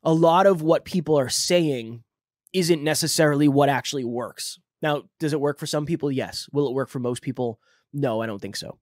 a lot of what people are saying isn't necessarily what actually works. Now, does it work for some people? Yes. Will it work for most people? No, I don't think so.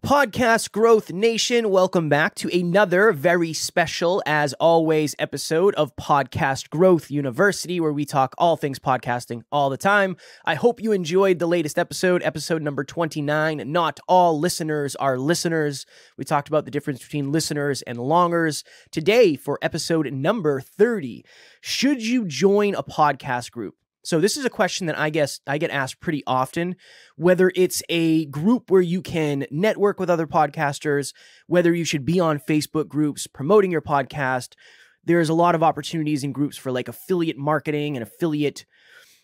Podcast Growth Nation, welcome back to another very special, as always, episode of Podcast Growth University, where we talk all things podcasting all the time. I hope you enjoyed the latest episode number 29. Not all listeners are listeners. We talked about the difference between listeners and longers. Today, for episode number 30, should you join a podcast group? So this is a question that I guess I get asked pretty often, whether it's a group where you can network with other podcasters, whether you should be on Facebook groups promoting your podcast. There's a lot of opportunities in groups for like affiliate marketing and affiliate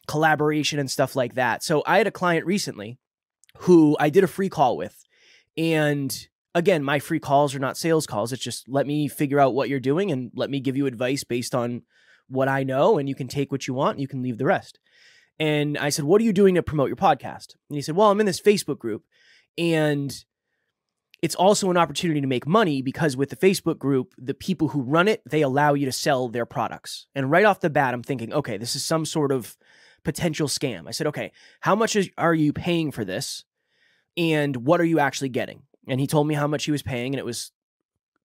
collaboration and stuff like that. So I had a client recently who I did a free call with. And again, my free calls are not sales calls. It's just let me figure out what you're doing and let me give you advice based on what I know, and you can take what you want and you can leave the rest. And I said, what are you doing to promote your podcast? And he said, well, I'm in this Facebook group, and it's also an opportunity to make money because with the Facebook group, the people who run it, they allow you to sell their products. And right off the bat, I'm thinking, okay, this is some sort of potential scam. I said, okay, how much are you paying for this? And what are you actually getting? And he told me how much he was paying, and it was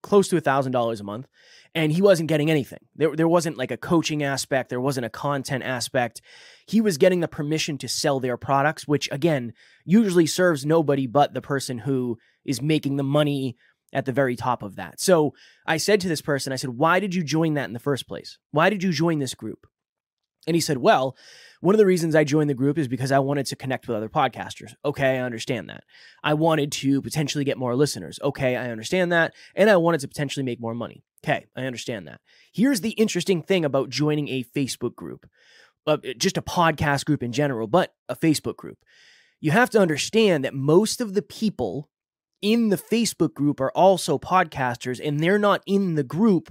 close to $1,000 a month. And he wasn't getting anything. There wasn't like a coaching aspect. There wasn't a content aspect. He was getting the permission to sell their products, which again, usually serves nobody but the person who is making the money at the very top of that. So I said to this person, I said, why did you join that in the first place? Why did you join this group? And he said, well, one of the reasons I joined the group is because I wanted to connect with other podcasters. Okay, I understand that. I wanted to potentially get more listeners. Okay, I understand that. And I wanted to potentially make more money. Okay, I understand that. Here's the interesting thing about joining a Facebook group, just a podcast group in general, but a Facebook group. You have to understand that most of the people in the Facebook group are also podcasters, and they're not in the group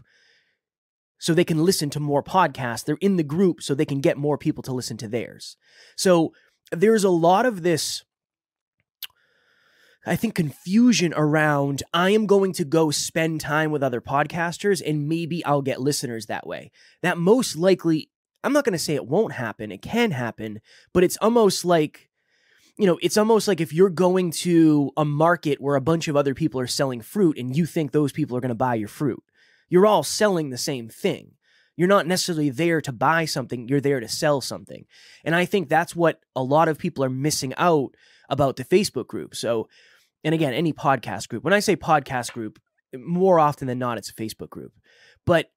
so they can listen to more podcasts. They're in the group so they can get more people to listen to theirs. So there's a lot of this, I think, confusion around, I am going to go spend time with other podcasters and maybe I'll get listeners that way. That most likely, I'm not going to say it won't happen. It can happen, but it's almost like, it's almost like if you're going to a market where a bunch of other people are selling fruit and you think those people are going to buy your fruit. You're all selling the same thing. You're not necessarily there to buy something. You're there to sell something. And I think that's what a lot of people are missing out about the Facebook group. So, and again, any podcast group. When I say podcast group, more often than not, it's a Facebook group. But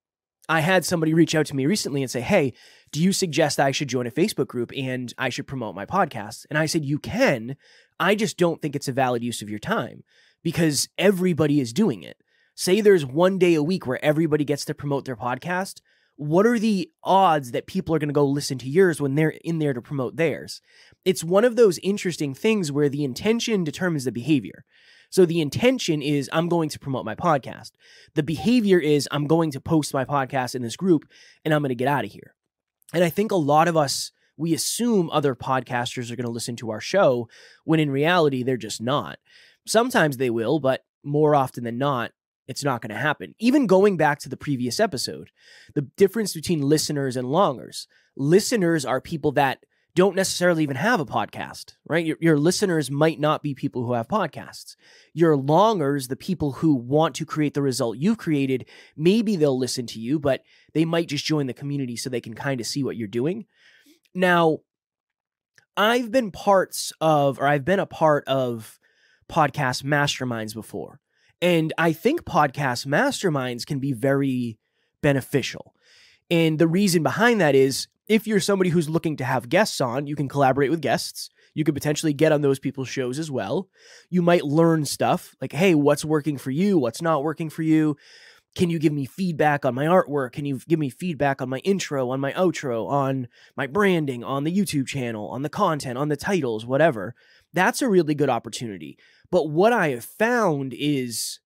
I had somebody reach out to me recently and say, hey, do you suggest I should join a Facebook group and I should promote my podcast? And I said, you can. I just don't think it's a valid use of your time because everybody is doing it. Say there's one day a week where everybody gets to promote their podcast. What are the odds that people are going to go listen to yours when they're in there to promote theirs? It's one of those interesting things where the intention determines the behavior. So the intention is I'm going to promote my podcast. The behavior is I'm going to post my podcast in this group and I'm going to get out of here. And I think a lot of us, we assume other podcasters are going to listen to our show when in reality, they're just not. Sometimes they will, but more often than not, it's not going to happen. Even going back to the previous episode, the difference between listeners and longers. Listeners are people that don't necessarily even have a podcast, right? Your listeners might not be people who have podcasts. Your longers, the people who want to create the result you've created, maybe they'll listen to you, but they might just join the community so they can kind of see what you're doing. Now, I've been a part of podcast masterminds before. And I think podcast masterminds can be very beneficial. And the reason behind that is if you're somebody who's looking to have guests on, you can collaborate with guests. You could potentially get on those people's shows as well. You might learn stuff like, hey, what's working for you? What's not working for you? Can you give me feedback on my artwork? Can you give me feedback on my intro, on my outro, on my branding, on the YouTube channel, on the content, on the titles, whatever? That's a really good opportunity. But what I have found is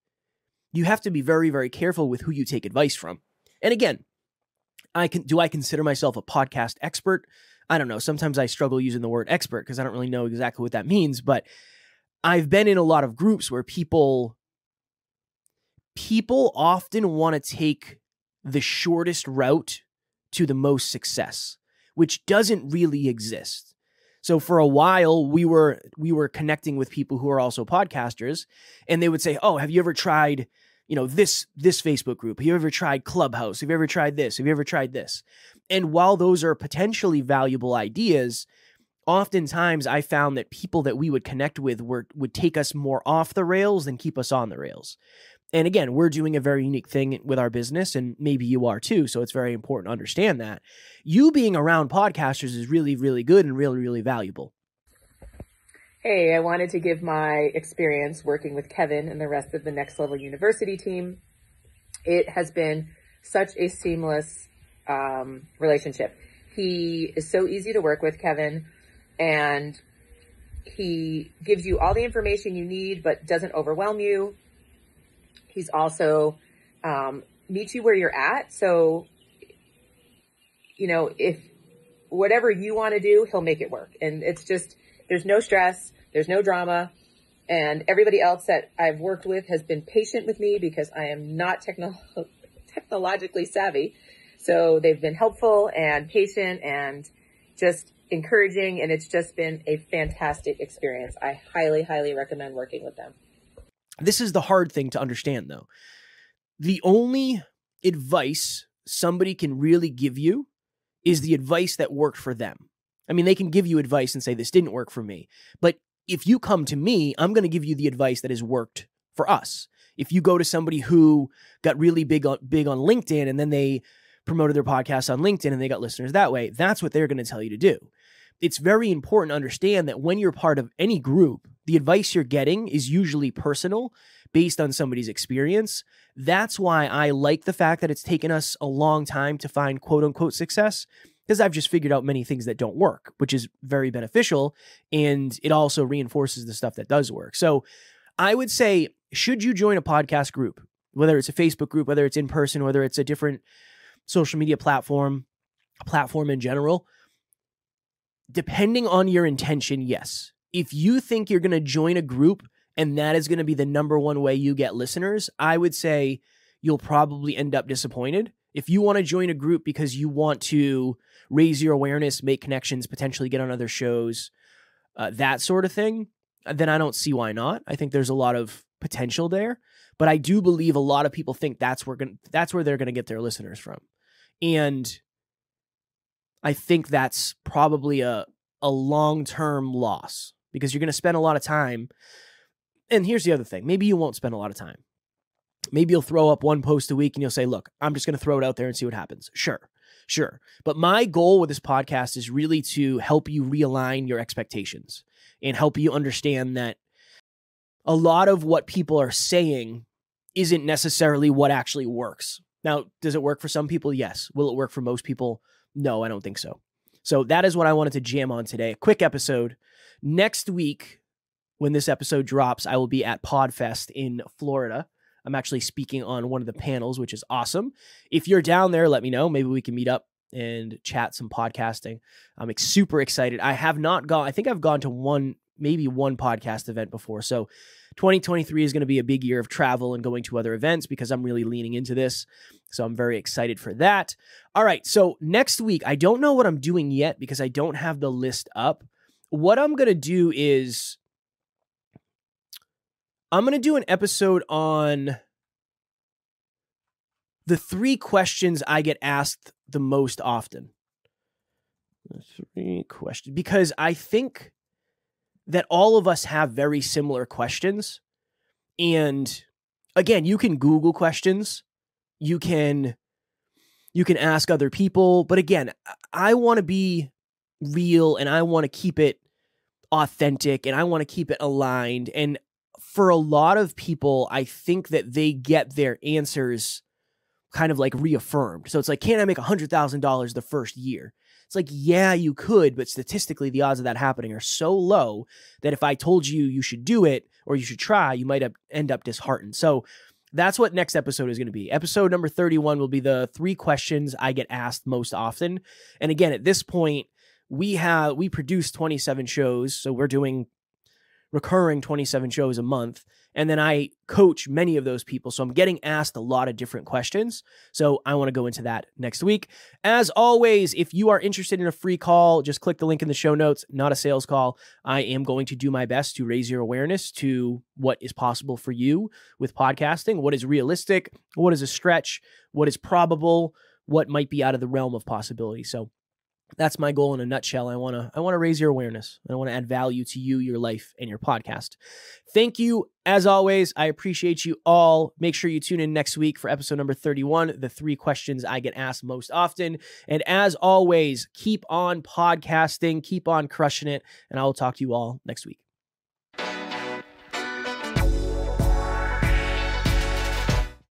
you have to be very, very careful with who you take advice from. And again, do I consider myself a podcast expert? I don't know. Sometimes I struggle using the word expert because I don't really know exactly what that means. But I've been in a lot of groups where people people often want to take the shortest route to the most success, which doesn't really exist. So for a while, we were connecting with people who are also podcasters, and they would say, "Oh, have you ever tried, this Facebook group? Have you ever tried Clubhouse? Have you ever tried this? Have you ever tried this?" And while those are potentially valuable ideas, oftentimes I found that people that we would connect with would take us more off the rails than keep us on the rails. And again, we're doing a very unique thing with our business, and maybe you are too. So it's very important to understand that you being around podcasters is really, really good and really, really valuable. Hey, I wanted to give my experience working with Kevin and the rest of the Next Level University team. It has been such a seamless relationship. He is so easy to work with, Kevin, and he gives you all the information you need, but doesn't overwhelm you. He's also meets you where you're at. So, if whatever you want to do, he'll make it work. And it's just, there's no stress, there's no drama. And everybody else that I've worked with has been patient with me because I am not technologically savvy. So they've been helpful and patient and just encouraging. And it's just been a fantastic experience. I highly, highly recommend working with them. This is the hard thing to understand, though. The only advice somebody can really give you is the advice that worked for them. I mean, they can give you advice and say, this didn't work for me. But if you come to me, I'm going to give you the advice that has worked for us. If you go to somebody who got really big on LinkedIn and then they promoted their podcast on LinkedIn and they got listeners that way, that's what they're going to tell you to do. It's very important to understand that when you're part of any group, the advice you're getting is usually personal, based on somebody's experience. That's why I like the fact that it's taken us a long time to find quote unquote success, because I've just figured out many things that don't work, which is very beneficial. And it also reinforces the stuff that does work. So I would say, should you join a podcast group, whether it's a Facebook group, whether it's in person, whether it's a different social media platform, a platform in general, depending on your intention, yes. If you think you're going to join a group and that is going to be the number one way you get listeners, I would say you'll probably end up disappointed. If you want to join a group because you want to raise your awareness, make connections, potentially get on other shows, that sort of thing, then I don't see why not. I think there's a lot of potential there, but I do believe a lot of people think that's where they're going to get their listeners from. And I think that's probably a long-term loss, because you're going to spend a lot of time. And here's the other thing. Maybe you won't spend a lot of time. Maybe you'll throw up one post a week and you'll say, look, I'm just going to throw it out there and see what happens. Sure. But my goal with this podcast is really to help you realign your expectations and help you understand that a lot of what people are saying isn't necessarily what actually works. Now, does it work for some people? Yes. Will it work for most people? No, I don't think so. So that is what I wanted to jam on today. A quick episode. Next week, when this episode drops, I will be at PodFest in Florida. I'm actually speaking on one of the panels, which is awesome. If you're down there, let me know. Maybe we can meet up and chat some podcasting. I'm super excited. I think I've gone to maybe one podcast event before. So 2023 is going to be a big year of travel and going to other events because I'm really leaning into this. So I'm very excited for that. All right. So next week, I don't know what I'm doing yet because I don't have the list up. What I'm going to do is I'm going to do an episode on the 3 questions I get asked the most often. The 3 questions, because I think that all of us have very similar questions. And again, you can Google questions. You can ask other people. But again, I want to be real and I want to keep it authentic and I want to keep it aligned. And for a lot of people, I think that they get their answers kind of like reaffirmed. So it's like, can I make $100,000 the first year? It's like, yeah, you could, but statistically, the odds of that happening are so low that if I told you you should do it or you should try, you might end up disheartened. So that's what next episode is going to be. Episode number 31 will be the 3 questions I get asked most often. And again, at this point, we produce 27 shows. So we're doing recurring 27 shows a month. And then I coach many of those people. So I'm getting asked a lot of different questions. So I want to go into that next week. As always, if you are interested in a free call, just click the link in the show notes, not a sales call. I am going to do my best to raise your awareness to what is possible for you with podcasting, what is realistic, what is a stretch, what is probable, what might be out of the realm of possibility. So that's my goal in a nutshell. I want to raise your awareness. I want to add value to you, your life, and your podcast. Thank you. As always, I appreciate you all. Make sure you tune in next week for episode number 31, the 3 questions I get asked most often. And as always, keep on podcasting, keep on crushing it, and I will talk to you all next week.